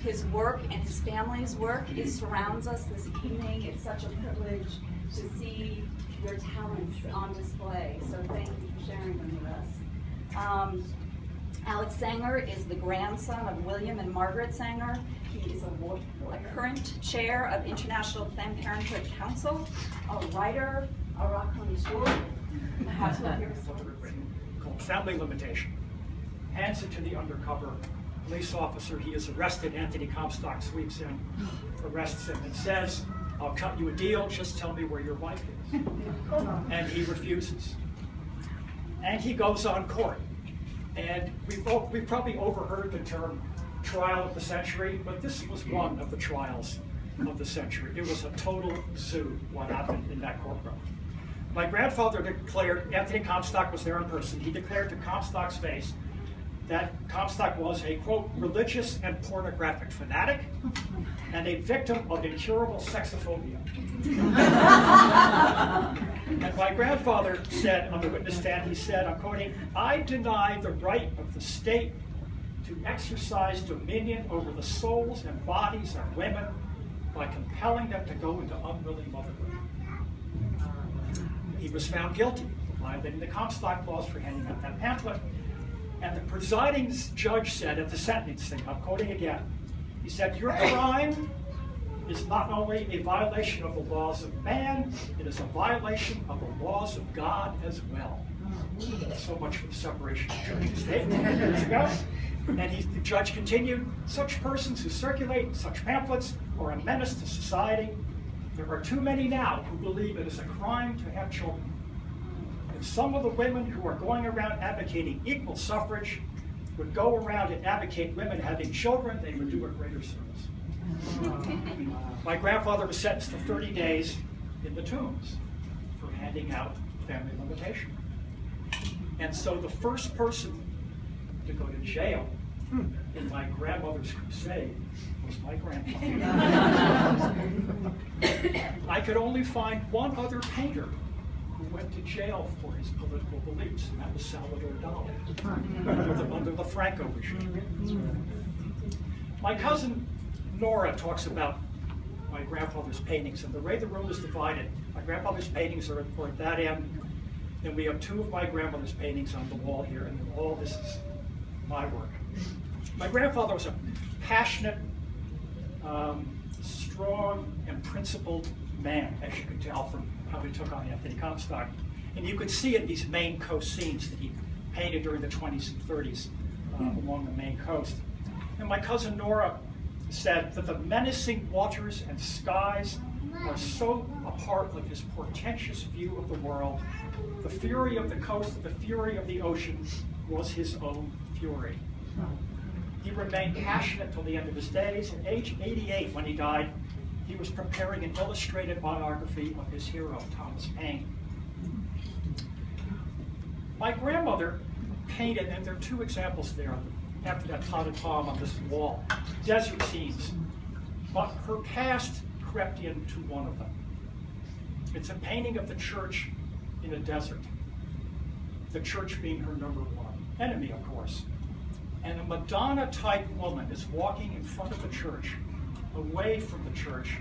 his work and his family's work surrounds us this evening. It's such a privilege to see your talents on display, so thank you for sharing them with us. Alex Sanger is the grandson of William and Margaret Sanger. He is a current chair of International Planned Parenthood Council, a writer, a rock on story. Called Family Limitation. Hands it to the undercover police officer. He is arrested. Anthony Comstock sweeps in, arrests him, and says, "I'll cut you a deal, just tell me where your wife is." And he refuses. And he goes on court. And we've probably overheard the term trial of the century, but this was one of the trials of the century. It was a total zoo what happened in that courtroom. My grandfather declared, Anthony Comstock was there in person, he declared to Comstock's face that Comstock was a, quote, religious and pornographic fanatic and a victim of incurable sexophobia. And my grandfather said on the witness stand, he said, I'm quoting, "I deny the right of the state to exercise dominion over the souls and bodies of women by compelling them to go into unwilling motherhood." He was found guilty of violating the Comstock laws for handing out that pamphlet. And the presiding judge said at the sentencing, I'm quoting again, he said, "Your crime is not only a violation of the laws of man, it is a violation of the laws of God as well." So much for the separation of church and state years ago. And the judge continued, "Such persons who circulate such pamphlets are a menace to society. There are too many now who believe it is a crime to have children. If some of the women who are going around advocating equal suffrage would go around and advocate women having children, they would do a greater service." My grandfather was sentenced to 30 days in the Tombs for handing out family limitation. And so the first person to go to jail in my grandmother's crusade was my grandfather. I could only find one other painter who went to jail for his political beliefs, and that was Salvador Dali, under the Franco regime. My cousin Nora talks about my grandfather's paintings, and the way the room is divided, my grandfather's paintings are at that end, and we have two of my grandmother's paintings on the wall here, and all this is my work. My grandfather was a passionate, strong, and principled man, as you can tell from how he took on Anthony Comstock. And you could see it in these Maine coast scenes that he painted during the 20s and 30s along the Maine coast. And my cousin Nora said that the menacing waters and skies are so a part of his portentous view of the world. The fury of the coast, the fury of the ocean was his own fury. He remained passionate till the end of his days. At age 88, when he died, he was preparing an illustrated biography of his hero, Thomas Paine. My grandmother painted, and there are two examples there after that potted palm on this wall, desert scenes. But her past crept into one of them. It's a painting of the church in a desert. The church being her number one enemy, of course. And a Madonna-type woman is walking in front of the church, away from the church,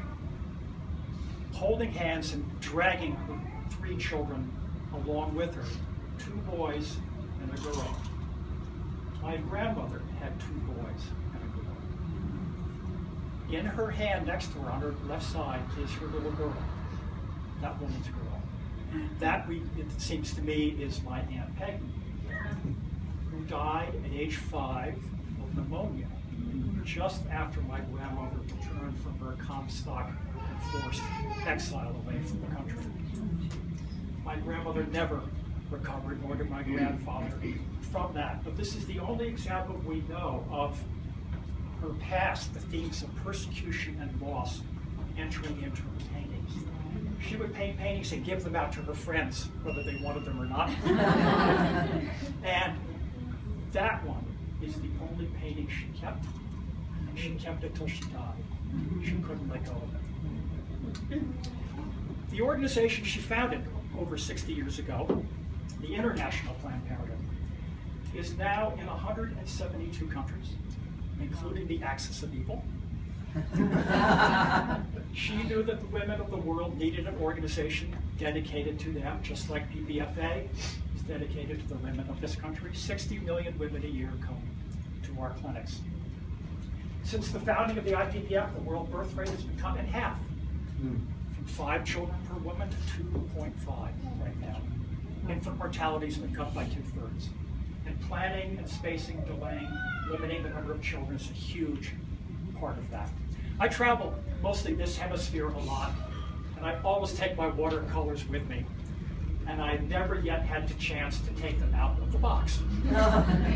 holding hands and dragging her 3 children along with her, 2 boys and a girl. My grandmother had 2 boys and a girl. In her hand next to her, on her left side, is her little girl, that woman's girl. That, it seems to me, is my Aunt Peggy, who died at age 5 of pneumonia, just after my grandmother returned from her Comstock enforced exile away from the country. My grandmother never recovered, nor did my grandfather, from that. But this is the only example we know of her past, the themes of persecution and loss entering into her paintings. She would paint paintings and give them out to her friends, whether they wanted them or not. And that one is the only painting she kept. And she kept it till she died. She couldn't let go of it. The organization she founded over 60 years ago, the International Planned Parenthood, is now in 172 countries. including the axis of evil. She knew that the women of the world needed an organization dedicated to them, just like PPFA is dedicated to the women of this country. 60 million women a year come to our clinics. Since the founding of the IPPF, the world birth rate has been cut in half, from 5 children per woman to 2.5 right now. Infant mortality has been cut by 2/3. And planning and spacing, delaying, limiting the number of children is a huge part of that. I travel mostly this hemisphere a lot, and I always take my watercolors with me. And I've never yet had the chance to take them out of the box.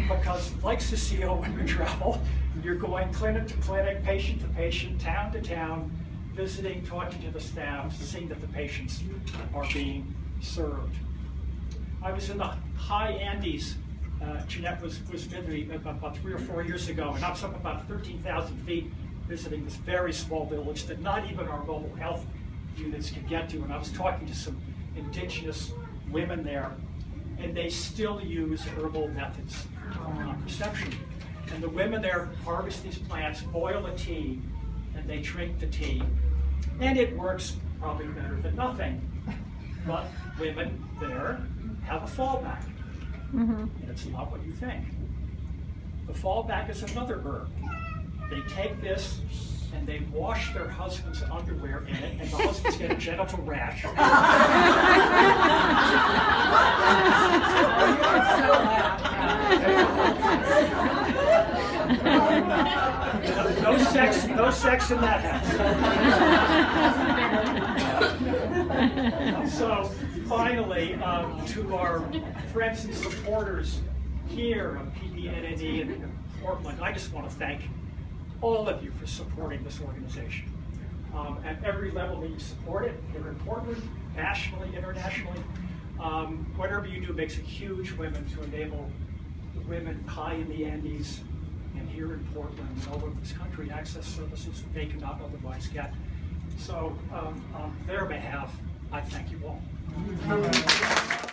Because like Cecile, when we travel, you're going clinic to clinic, patient to patient, town to town, visiting, talking to the staff, seeing that the patients are being served. I was in the high Andes. Jeanette was with me about 3 or 4 years ago, and I was up about 13,000 feet visiting this very small village that not even our mobile health units could get to. And I was talking to some indigenous women there, and they still use herbal methods of contraception. And the women there harvest these plants, boil a tea, and they drink the tea. And it works probably better than nothing. But women there have a fallback. And it's not what you think. The fallback is another herb. They take this and they wash their husband's underwear in it, and the husbands get a genital rash. No sex in that house. So finally, to our friends and supporters here of PPNNE in Portland, I just want to thank all of you for supporting this organization. At every level that you support it, here in Portland, nationally, internationally, whatever you do makes a huge win to enable the women high in the Andes and here in Portland and all over this country access services that they cannot otherwise get. So on their behalf, I thank you all.